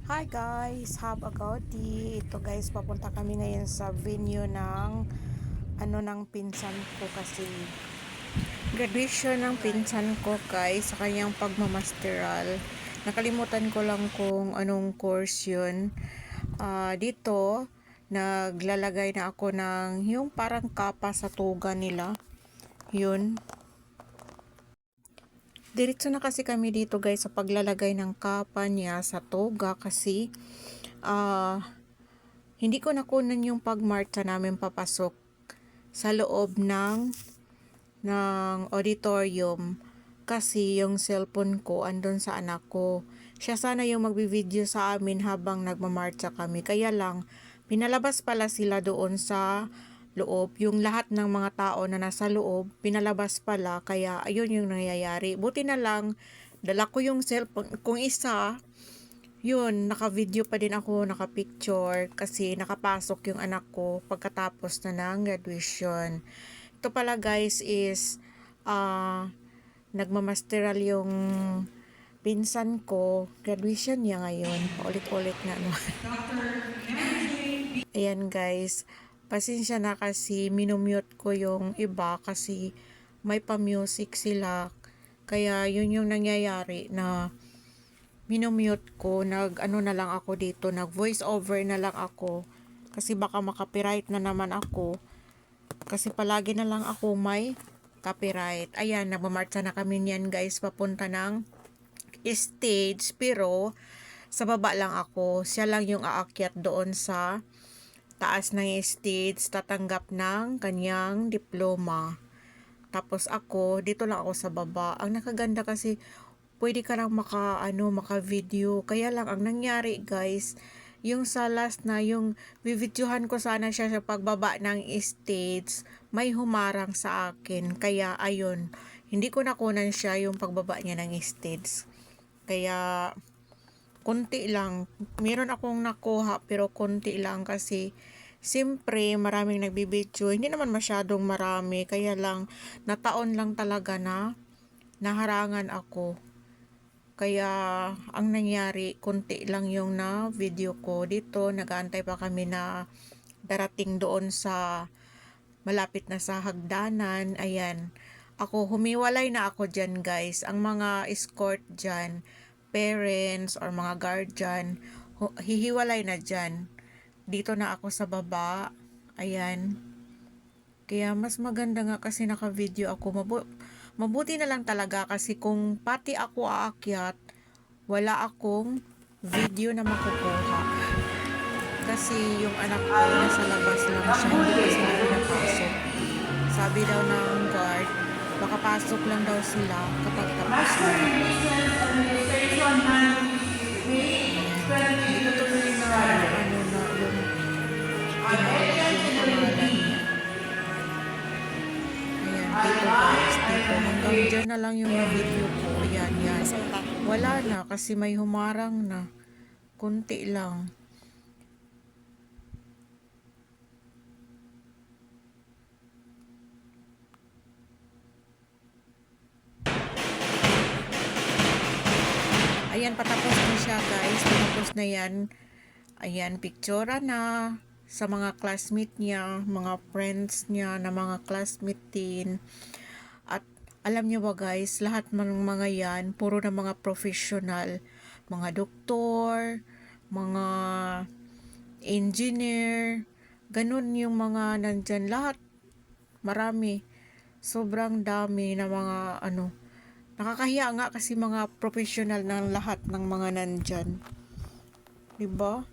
Hi guys, have a gauti. Ito guys, papunta kami ngayon sa venue ng ng pinsan ko kasi graduation ng pinsan ko guys sa kanyang pagmamasteral. Nakalimutan ko lang kung anong course yun. Dito, naglalagay na ako ng yung parang kapa sa tuga nila. Yun. Diretso na kasi kami dito guys sa paglalagay ng kapa niya sa toga kasi hindi ko nakunan yung pagmarcha namin papasok sa loob ng auditorium kasi yung cellphone ko andun sa anak ko. Siya sana yung magbi-video sa amin habang nagmamarcha kami. Kaya lang, pinalabas pala sila doon sa loob. Yung lahat ng mga tao na nasa loob, pinalabas pala. Kaya ayun yung nangyayari. Buti na lang, dala ko yung cellphone. Kung isa, yun, naka-video pa din ako, naka-picture kasi nakapasok yung anak ko pagkatapos na ng graduation. Ito pala guys is nagmamasteral yung pinsan ko. Graduation niya ngayon. Paulit-ulit nga no. Ayan guys, pasensya na kasi minumute ko yung iba kasi may pa-music sila. Kaya yun yung nangyayari na minumute ko, na lang ako dito, nag voice over na lang ako kasi baka makapiright na naman ako kasi palagi na lang ako may copyright. Ayan, nagmamarcha na kami niyan guys papunta ng stage pero sa baba lang ako, siya lang yung aakyat doon sa taas ng stage, tatanggap ng kanyang diploma. Tapos ako, dito lang ako sa baba. Ang nakaganda kasi pwede ka lang maka-video. Kaya lang, ang nangyari guys, yung sa last na, yung videohan ko sana siya sa pagbaba ng stage, may humarang sa akin. Kaya, ayun, hindi ko nakunan siya yung pagbaba niya ng stage. Kaya, konti lang. Meron akong nakuha, pero konti lang kasi, siyempre, maraming nagbibideo. Hindi naman masyadong marami. Kaya lang, nataon lang talaga na naharangan ako. Kaya, ang nangyari, konti lang yung na video ko. Dito, nag-aantay pa kami na darating doon sa malapit na sa hagdanan. Ayan. Ako, humiwalay na ako dyan, guys. Ang mga escort dyan, parents or mga guardian, hihiwalay na dyan. Dito na ako sa baba. Ayan. Kaya mas maganda nga kasi naka-video ako. Mabuti na lang talaga kasi kung pati ako aakyat, wala akong video na makukuha. Kasi yung anak ko nasa labas lang siya, hindi kasi ako napasok. Sabi daw ng guard, baka pasok lang daw sila kapag tapos na. Hindi ko tuloy na yung tinawag yung pangalan niya. Dito guys, dito. Hanggang dyan na lang yung video ko. Ayan, yan. Wala na kasi may humarang na. Kunti lang. Ayan, patapos na siya guys. Patapos na yan. Ayan, picture na sa mga classmate niya, mga friends niya na mga classmate din. At alam niyo ba guys, lahat ng mga yan, puro na mga professional. Mga doktor, mga engineer, ganun yung mga nandyan. Lahat, marami. Sobrang dami na mga nakakahiya nga kasi mga professional ng lahat ng mga nandyan. Diba?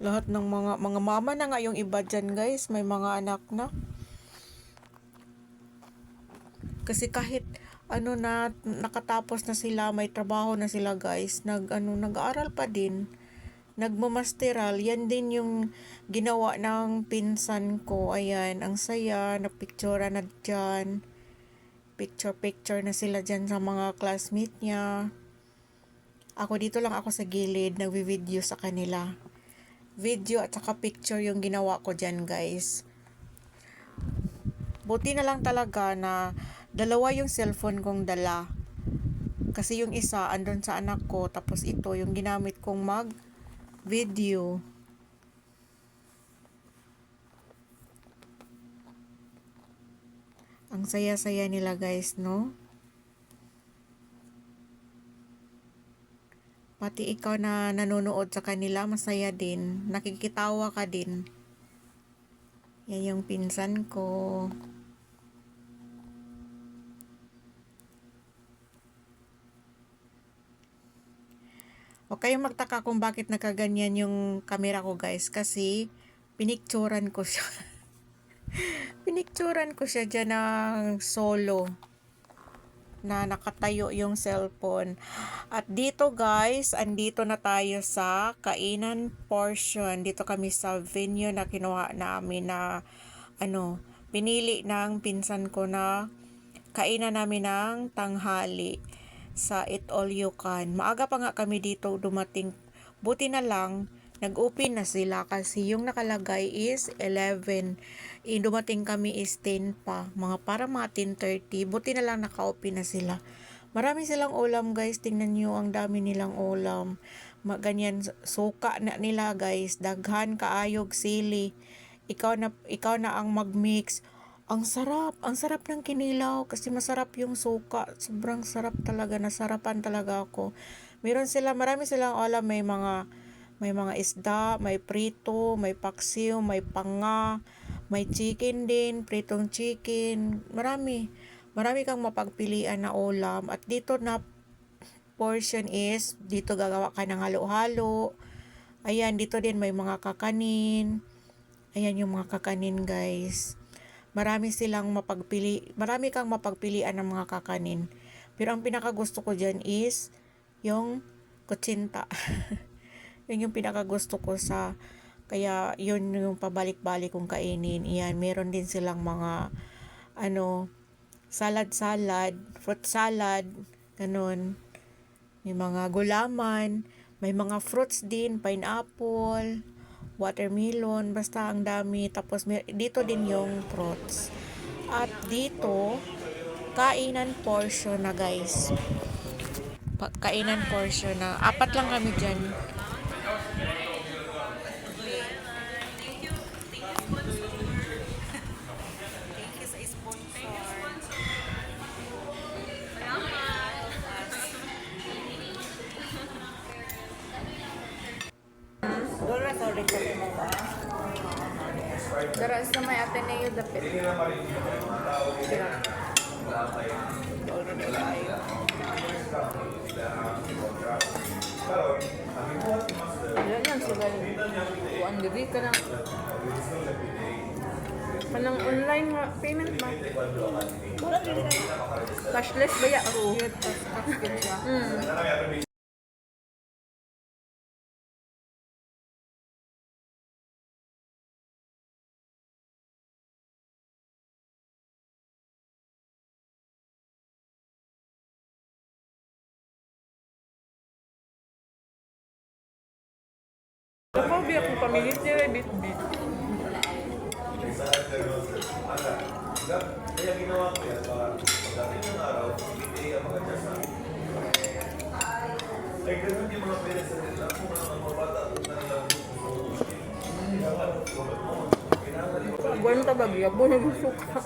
Lahat ng mga mama na nga yung iba dyan guys, may mga anak na. Kasi kahit nakatapos na sila, may trabaho na sila guys, nag-aaral pa din. Nagmamasteral, yan din yung ginawa ng pinsan ko. Ayan, ang saya, napictura na dyan. Picture na sila dyan sa mga classmate niya. Ako dito lang ako sa gilid, nagvi-video sa kanila. Video at saka picture yung ginawa ko dyan guys. Buti na lang talaga na dalawa yung cellphone kong dala. Kasi yung isa andun sa anak ko, tapos ito yung ginamit kong video. Ang saya-saya nila guys, no? Pati ikaw na nanonood sa kanila, masaya din. Nakikitawa ka din. Yan yung pinsan ko. Huwag kayong magtaka kung bakit nakaganyan yung camera ko guys. Kasi pinicturan ko siya. Pinicturan ko siya dyan ng solo. Na nakatayo yung cellphone. At dito guys, andito na tayo sa kainan portion. Dito kami sa venue na kinuha namin na pinili ng pinsan ko na kainan namin ng tanghali sa Eat All You Can. Maaga pa nga kami dito dumating. Buti na lang, nag-open na sila kasi yung nakalagay is 11. Dumating kami is 10 pa. Para mga 10:30. Buti na lang naka-open na sila. Marami silang ulam guys. Tingnan nyo, ang dami nilang ulam. Ganyan, suka na nila guys. Daghan, kaayog, sili. Ikaw na ang mag-mix. Ang sarap ng kinilaw kasi masarap yung suka. Sobrang sarap talaga, nasarapan talaga ako. Marami silang ulam, may mga isda, may prito, may paksiw, may panga, may chicken din, pritong chicken. Marami kang mapagpilian na ulam. At dito na portion is, dito gagawa ka ng halo-halo. Ayan, dito din may mga kakanin. Ayan yung mga kakanin guys. Marami kang mapagpilian ng mga kakanin. Pero ang pinakagusto ko dyan is yung kutsinta. Yun yung pinakagusto ko kaya yun yung pabalik-balik kong kainin. Iyan, meron din silang mga salad, fruit salad, ganun. May mga gulaman, may mga fruits din, pineapple, watermelon, basta ang dami. Tapos dito din yung fruits. At dito, kainan portion na guys. Kainan portion na. 4 lang kami dyan. Daras na may Ateneo dapit. Yan lang sila. Kuan gabi ka na. Kanang online nga payment ba? Cashless ba ya? Oo. Cashless siya. Phobia kung pamilitira, bit-bit. Kaya ginawa ko yan para pagdating ng araw, hindi ang mga jasa. Ay, ganun yung mga pwede sa nila. Kung mga bata, kung nanilang Buwan ka bagya, buwan yung suka.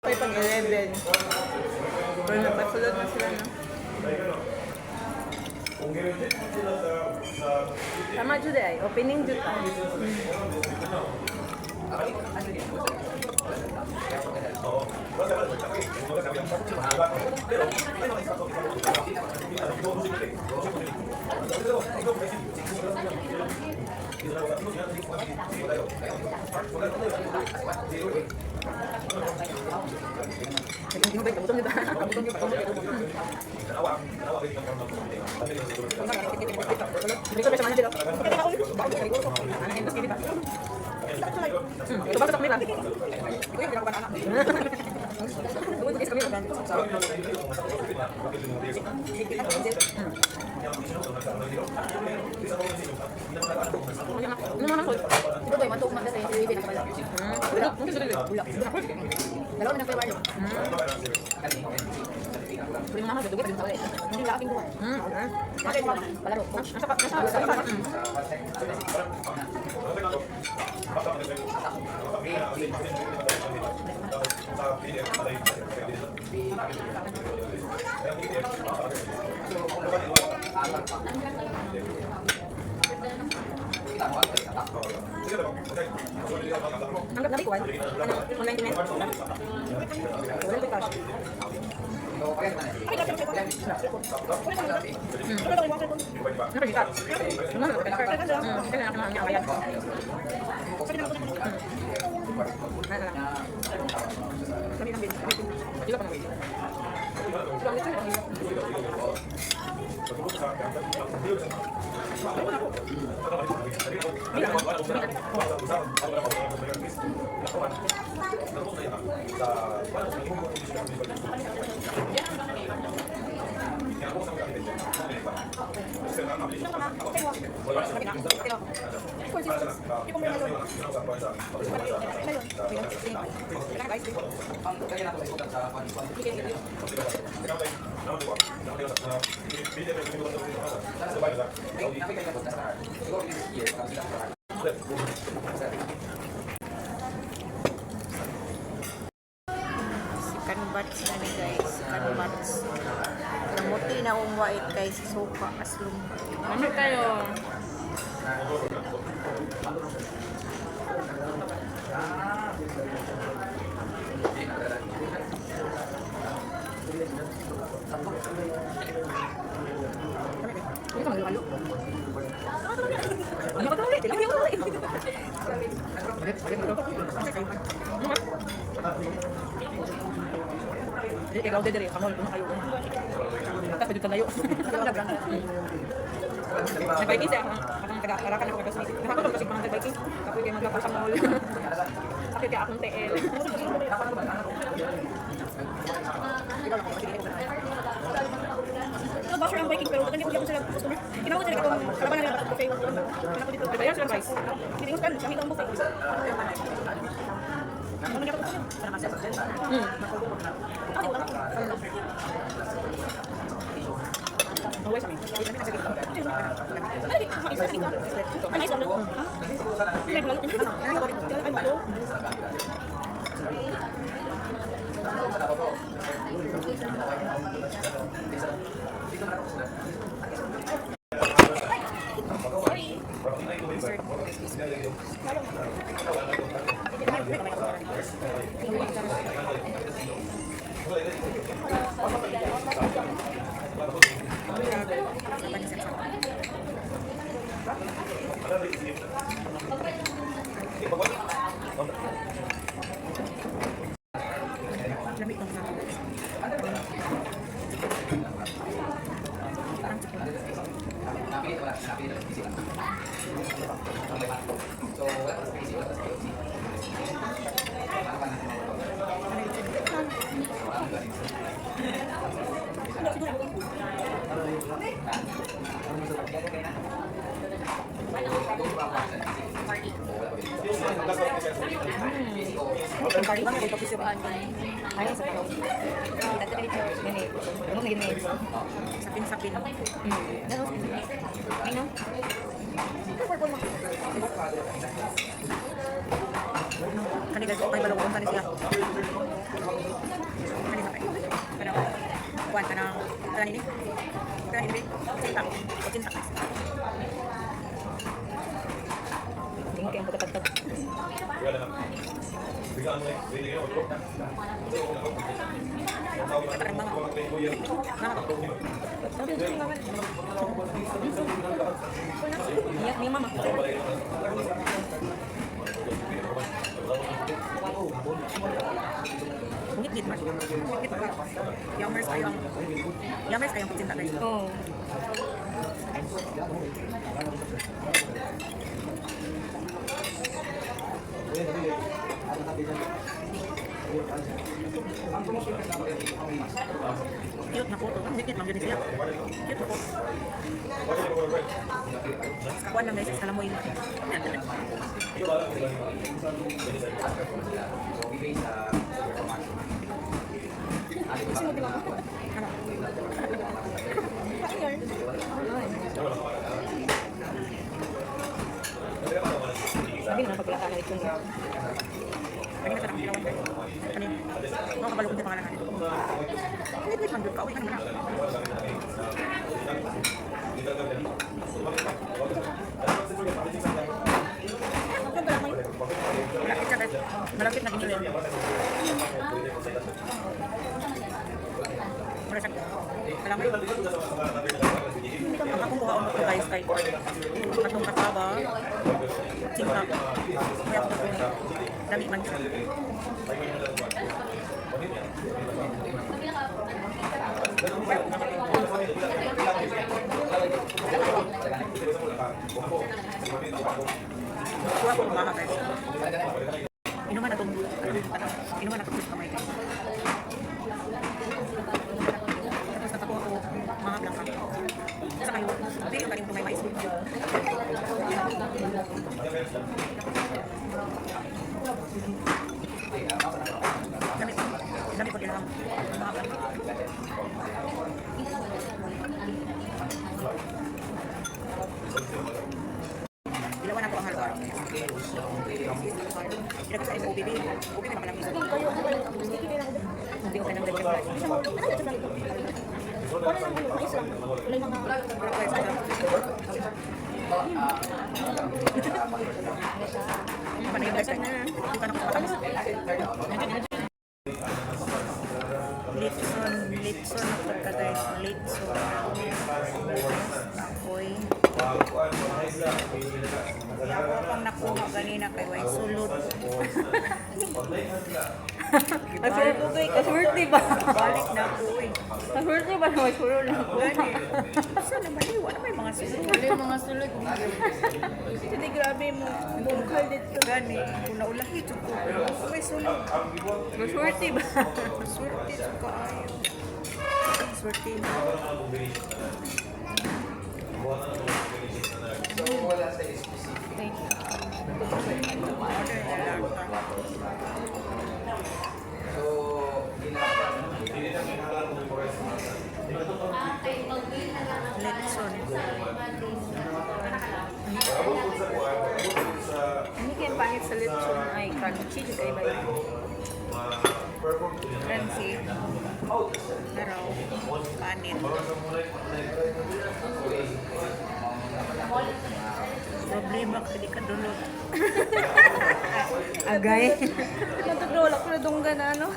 May pang-11. Pero napasulod na sila na. Tama dyan ay, opening dyan pa. Dito Ito ba sa kanila? Uy, hindi ako ba anak? Uy, kami ba? Ano naman ako? Ito ba yung matug magda sa yung na kabalo. Mungkin sudah dulu. Dalawa na ng flavor. Beli mahal juga di bawah. Hindi laking duwa. Bakit mo? Palaro. Anggap nabi kuan. Ano? Online din. Wala ba cash? Ano kita? Ano na kita? Kita na kami ang bayad. Kami kami. Dila pa namin. Ikan bats na ni guys. Ikan bats. Namuti na akong white guys. Sopa aslum. Ano tayo? Ini kan malu. Ano ba tayo? Tilapia ko ulit. Jadi kayak udah dari kamu itu kayu. Kita baju tayo. Nag-biking siya. Akong taga-arakan ako kasi. Nakako kasi mga nag-biking. Ako kayak maglakad sa mall. Ako kayak akong TL. Ito ba siya ang biking pero hindi ko sila customer. Kinawag sila kung kalaban na nila buffet. Ako dito. Bayar sila guys. Hindi ko kan kami ang buffet. Ano nga ba ito? Para masaya. Always kami. Party ba may tapos yung ayun sa pagkaw. Dito dito gani. Ano may gani? Sapin-sapin. Ano? Ano? Kanila ko kay balong kanila siya. Kanila kay. Pero kuan ka nang kanin ni. Kanin ni. Cinta. Cinta. Tingin kayo pagkatagtag. Ni mama. Ngit-ngit man. Ngit-ngit man. Yummers kayong cinta guys. Oh. Kakuan lang guys, alam mo yun. Sabi naman pagkala ka ito nga. Lagi na tarang ilawan guys. Ano yun? Mga kabalog yung pangalan natin. Wait, man, ka. Uy, ano na? Malapit na guys. Malapit na ginilin. Mura siya. Alam mo yun? Ang akong kuha ko guys kay atong kasaba. Singka. Kaya ako ito. Dami man siya. Kuha ko kumaha guys. Inuman atong inuman atong kamay guys. Tapos nakakuha ko mga blanca. Sa kayo, hindi yung kanin may mais. Dami ko nilang mga blanca. Ilawan ako ang halo-halo. Ilagay sa OBB. OBB na malaki. Hindi ko pa nang dagdag. Litson na pagka guys, litson. Ako'y ako pang nakuha ganina kay Way sulod. Aswerte ko kay kaswerte ba? Balik na ako eh. Kaswerte ba na may sulod na ako? Gani. Saan naman yun? Wala may mga sulod. Wala yung mga sulod. Hindi grabe mo. Bungkal dito. Gani. Kung naulahi ito ko. May sulod. Kaswerte ba? Swerte ito ka ayo. Swerte na. Order na lang ta. Letson. Hindi kaya pangit sa lechon ay crunchy. Kaya ba yun? Crunchy. Pero, panin. Problema ka di ka dulot. Agay. Natutulak ko na dungga na ano?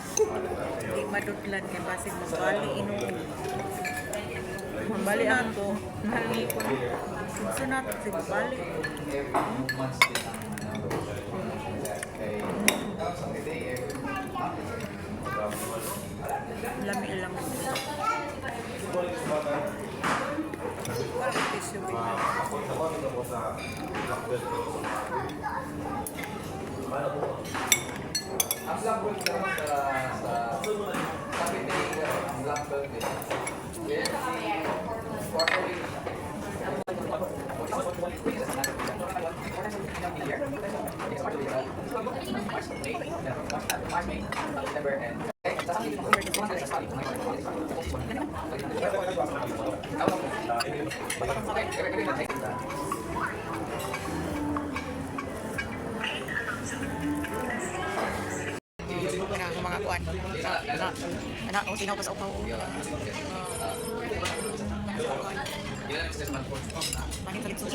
Di madutlan kay basig mabali inuwi. Mabali ang to. Mahali ko. Gusto natin si mabali. Lami lang. Parang tissue bilang. Ang black belt lang sa cafeteria, ang black belt din. Quarterly. Na mga kuan. Anak, o sinaw pa sa upaw. Manin sa litson.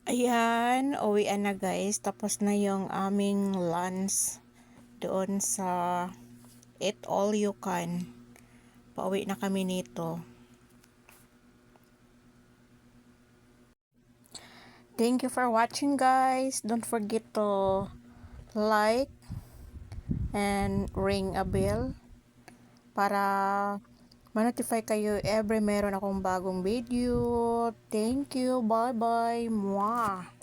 Ayan, uwian na guys. Tapos na yung aming lunch doon sa Eat All You Can. Pauwi na kami nito. Thank you for watching guys. Don't forget to like and ring a bell para ma-notify kayo every meron akong bagong video. Thank you. Bye bye. Mwah.